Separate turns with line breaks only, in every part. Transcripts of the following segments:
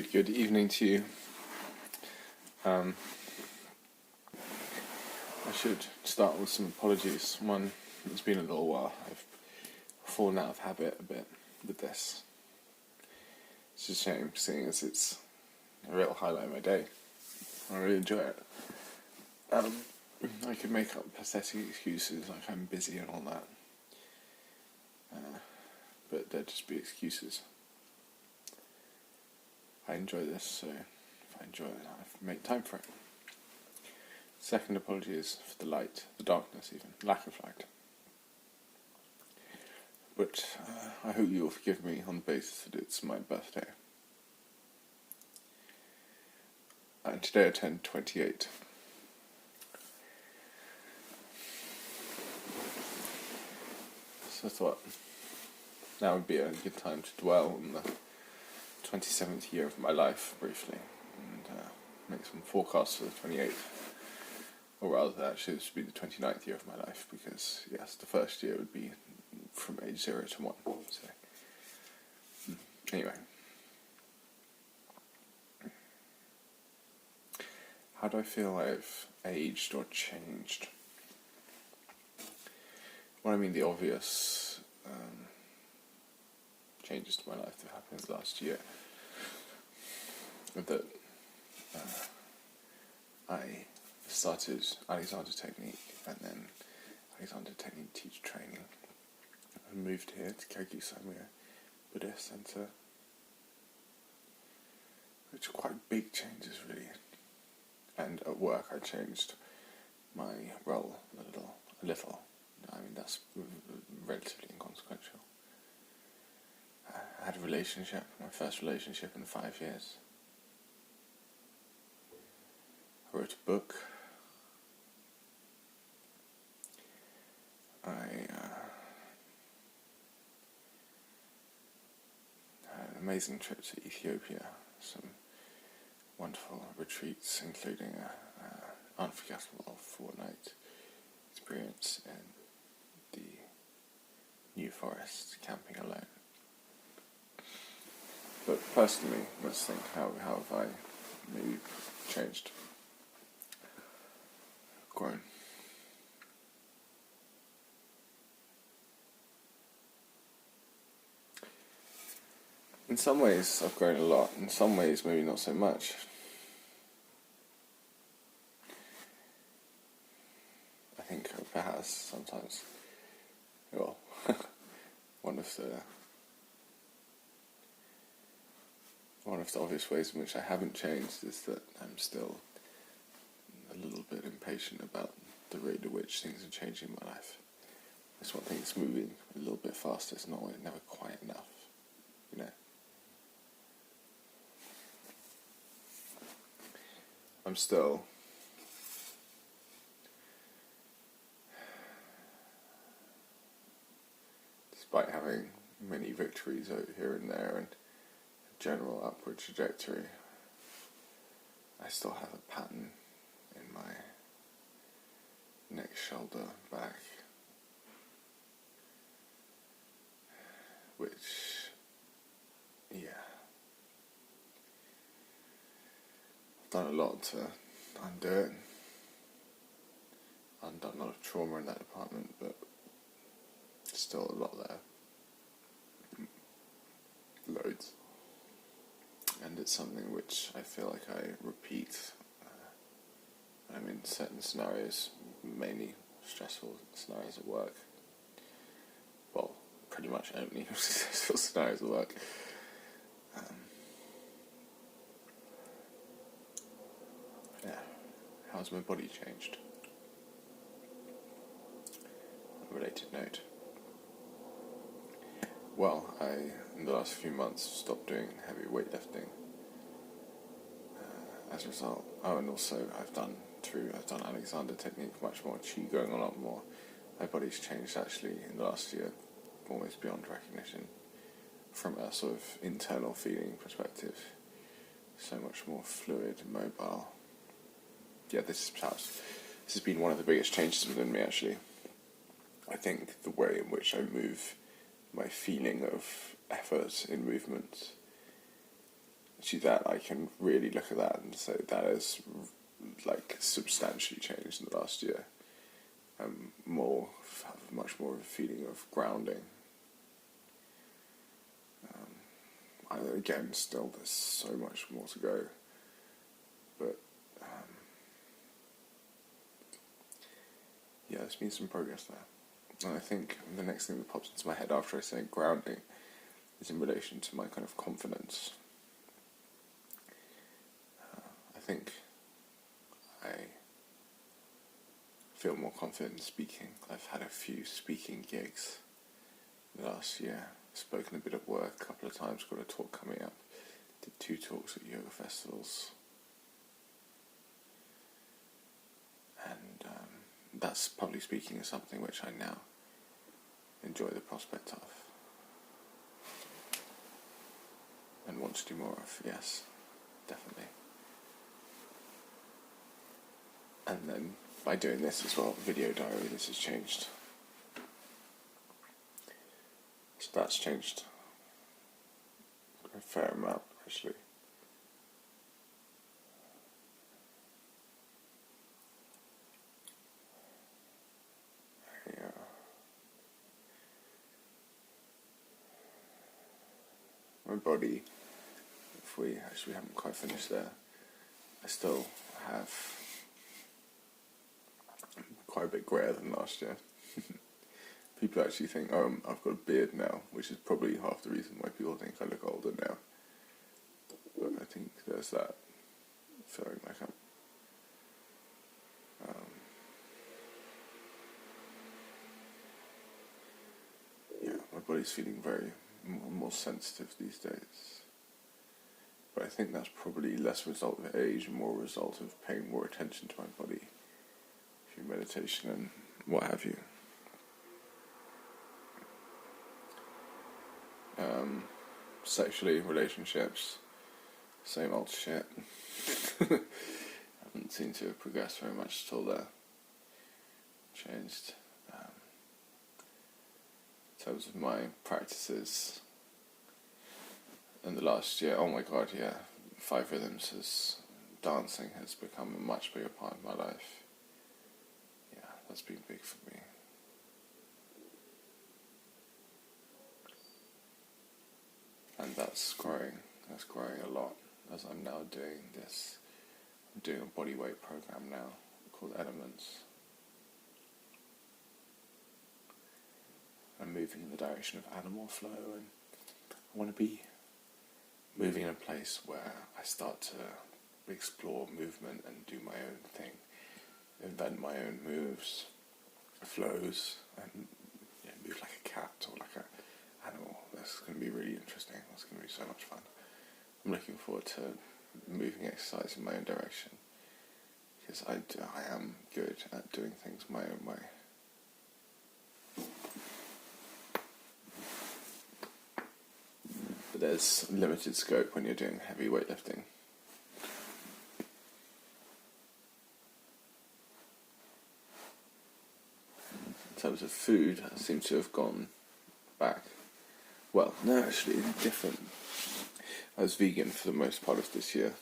Good evening to you. I should start with some apologies. One, it's been a little while. I've fallen out of habit a bit with this. It's a shame, seeing as it's a real highlight of my day. I really enjoy it. I could make up pathetic excuses like I'm busy and all that. But they'd just be excuses. I enjoy this, so if I enjoy it, I make time for it. Second apology is for the light, the darkness even, lack of light. But I hope you will forgive me on the basis that it's my birthday. And today I turned 28. So I thought now would be a good time to dwell on the 27th year of my life briefly and make some forecasts for the 28th. Or rather, actually, this would be the 29th year of my life because, yes, the first year would be from age 0 to 1. So, anyway. How do I feel I've aged or changed? Well, I mean, the obvious changes to my life that happened last year. That I started Alexander Technique and then Alexander Technique teacher training. I moved here to Kagyu Samya Buddhist Center, which are quite big changes really. And at work I changed my role a little. I mean, that's relatively inconsequential. I had a relationship, my first relationship in 5 years. I wrote a book. I had an amazing trip to Ethiopia, some wonderful retreats, including an unforgettable 4-night experience in the New Forest, camping alone. But personally, let's think, how have I maybe changed, grown? In some ways I've grown a lot, in some ways maybe not so much. I think perhaps sometimes, well, one of the obvious ways in which I haven't changed is that I'm still a little bit impatient about the rate at which things are changing in my life. I just want things moving a little bit faster. It's never quite enough, you know. I'm still despite having many victories over here and there and a general upward trajectory, I still have a pattern in my neck, shoulder, back, which, yeah, I've done a lot to undo it. I've done a lot of trauma in that department, but still a lot there. Loads. And it's something which I feel like I repeat. I'm in certain scenarios, mainly stressful scenarios at work. Well, pretty much only stressful scenarios at work. Yeah. How's my body changed? On a related note. Well, in the last few months, stopped doing heavy weightlifting. As a result, and also I've done Alexander Technique much more, Qi going a lot more. My body's changed actually in the last year, almost beyond recognition, from a sort of internal feeling perspective. So much more fluid, mobile. Yeah, this has been one of the biggest changes within me actually. I think the way in which I move, my feeling of effort in movement you that I can really look at that and say that is like substantially changed in the last year. Have much more of a feeling of grounding. Again, still there's so much more to go, but yeah, there's been some progress there. And I think the next thing that pops into my head after I say grounding is in relation to my kind of confidence. I think I feel more confident in speaking. I've had a few speaking gigs last year, spoken a bit at work a couple of times, got a talk coming up, did 2 talks at yoga festivals. And that's public speaking is something which I now enjoy the prospect of. And want to do more of, yes, definitely. And then by doing this as well, video diary, this has changed. So that's changed a fair amount, actually. Yeah. My body, if we actually haven't quite finished there, I still have quite a bit greyer than last year. People actually think, oh, I've got a beard now, which is probably half the reason why people think I look older now. But I think there's that feeling like I'm my body's feeling very more sensitive these days. But I think that's probably less a result of age and more a result of paying more attention to my body through meditation and what have you. Sexually, relationships, same old shit. Haven't seemed to have progressed very much at all there. Changed. In terms of my practices in the last year, oh my god, yeah, 5 Rhythms dancing has become a much bigger part of my life. Yeah, that's been big for me. And that's growing a lot as I'm now doing this. I'm doing a bodyweight program now called Elements. I'm moving in the direction of animal flow, and I want to be moving in a place where I start to explore movement and do my own thing, invent my own moves, flows, and move like a cat or like an animal. That's going to be really interesting. That's going to be so much fun. I'm looking forward to moving exercise in my own direction, because I am good at doing things my own way. But there's limited scope when you're doing heavy weightlifting. In terms of food, I seem to have gone back. Well, no, actually, different. I was vegan for the most part of this year,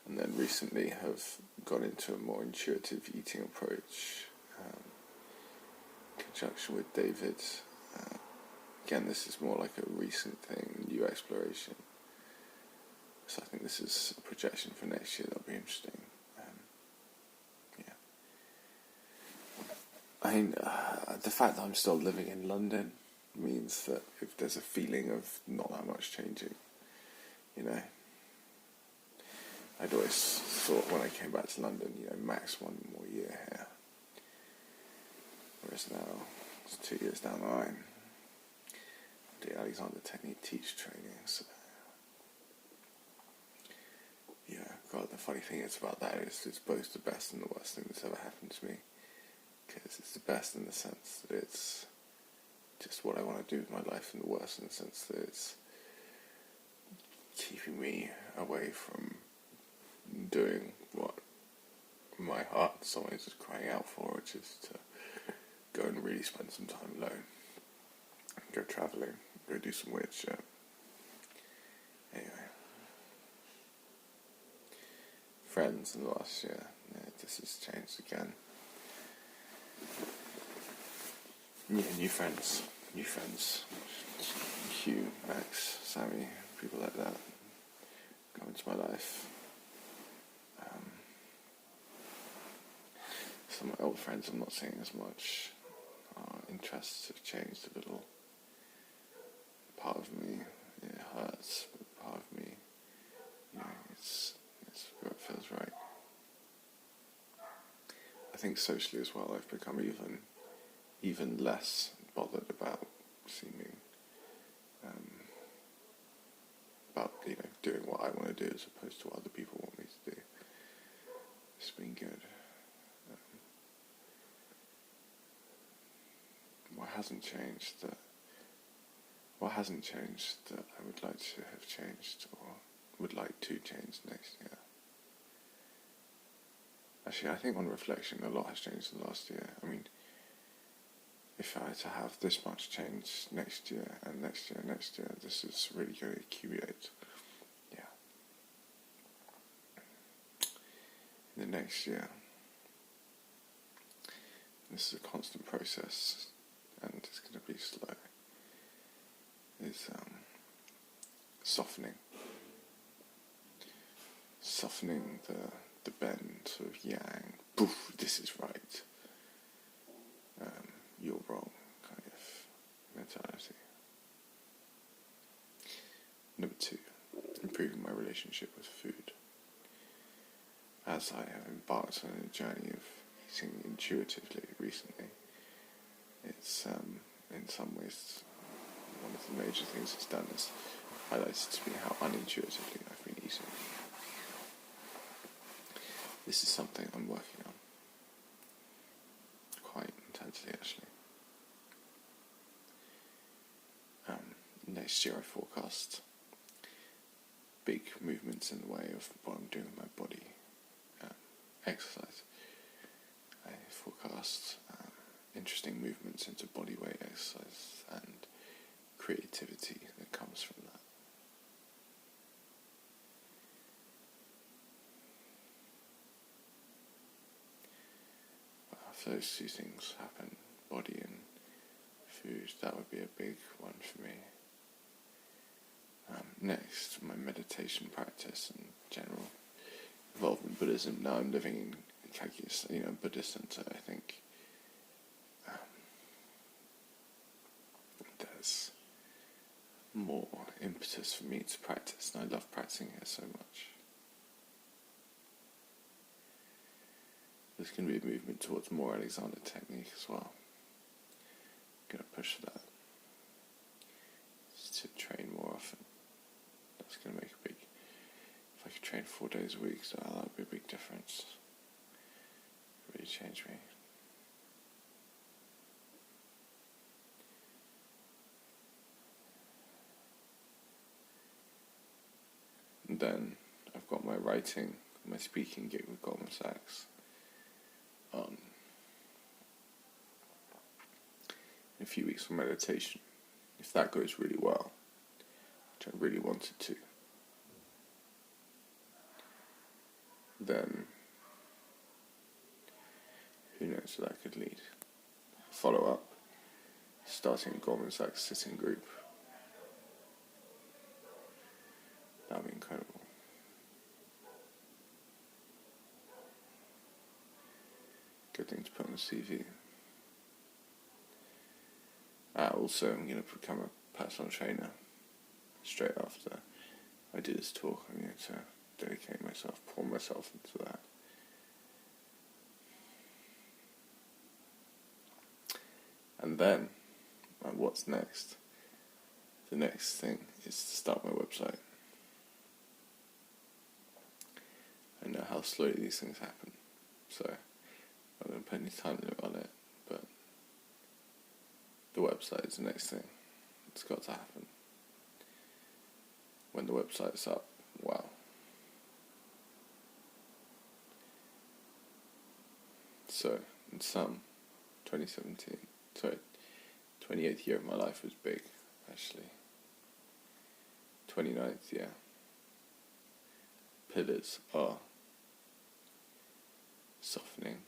and then recently have gone into a more intuitive eating approach, in conjunction with David. Again, this is more like a recent thing, new exploration. So I think this is a projection for next year that'll be interesting. I mean, the fact that I'm still living in London means that if there's a feeling of not that much changing, I'd always thought when I came back to London, max 1 more year here. Whereas now, it's 2 years down the line. The Alexander Technique teach training, so God, the funny thing is about that is it's both the best and the worst thing that's ever happened to me, because it's the best in the sense that it's just what I want to do with my life, and the worst in the sense that it's keeping me away from doing what my heart and soul is crying out for, which is to go and really spend some time alone, go travelling, go do some weird shit. Anyway, friends in the last year. Yeah, this has changed again. Yeah, new friends. Hugh, Max, Sammy, people like that come into my life. Some of my old friends I'm not seeing as much. Our interests have changed a little. Part of me, it hurts, but part of me, it's where it feels right. I think socially as well, I've become even less bothered about seeming, about doing what I want to do as opposed to what other people want me to do. It's been good. What hasn't changed that I would like to have changed or would like to change next year? Actually, I think on reflection, a lot has changed in the last year. I mean, if I had to have this much change next year, and next year, this is really going to accumulate. Yeah. In the next year, this is a constant process, and it's going to be slow. Is softening the bend, sort of yang, poof, this is right, you're wrong kind of mentality. Number 2, improving my relationship with food. As I have embarked on a journey of eating intuitively recently, it's in some ways one of the major things it's done is highlighted to me how unintuitively I've been eating. This is something I'm working on quite intensely, actually. Next year I forecast big movements in the way of what I'm doing with my body. Exercise. I forecast interesting movements into body weight exercise and creativity that comes from that. If those two things happen, body and food, that would be a big one for me. Next, my meditation practice and general involvement in Buddhism. Now I'm living in Kyrgyzstan, a Buddhist center. I think there's more impetus for me to practice, and I love practicing here so much. There's going to be a movement towards more Alexander technique as well. I'm going to push for that. Just to train more often. That's going to make a big... If I could train 4 days a week, so that would be a big difference. It really change me. And then I've got my writing, my speaking gig with Goldman Sachs. In a few weeks for meditation. If that goes really well, which I really wanted to, then who knows where that could lead. Follow up, starting a Goldman Sachs sitting group. That'd be incredible. Good thing to put on the CV. Also, I'm going to become a personal trainer straight after I do this talk. I'm going to dedicate myself, pour myself into that. And then, what's next? The next thing is to start my website. I know how slowly these things happen, so I'm not going to put any time limit on it, but the website is the next thing. It's got to happen. When the website's up, wow. So, in sum, 28th year of my life was big, actually. 29th, yeah. Pillars are softening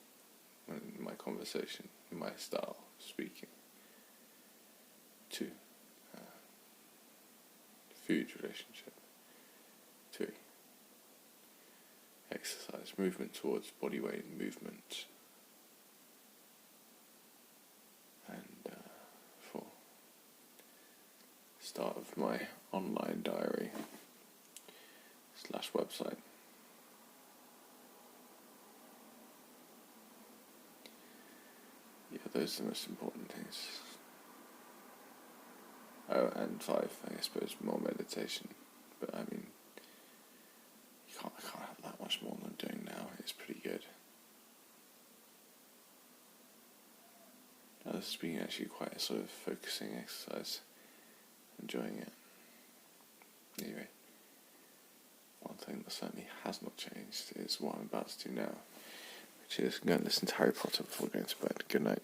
in my conversation, in my style of speaking. 2, food relationship. 3, exercise, movement towards body weight movement. And 4, start of my online diary / website. Yeah, those are the most important things. Oh, and 5, I suppose, more meditation. But I mean, I can't have that much more than I'm doing now. It's pretty good. This has been actually quite a sort of focusing exercise. Enjoying it. Anyway, one thing that certainly has not changed is what I'm about to do now, which is go and listen to Harry Potter before going to bed. Good night.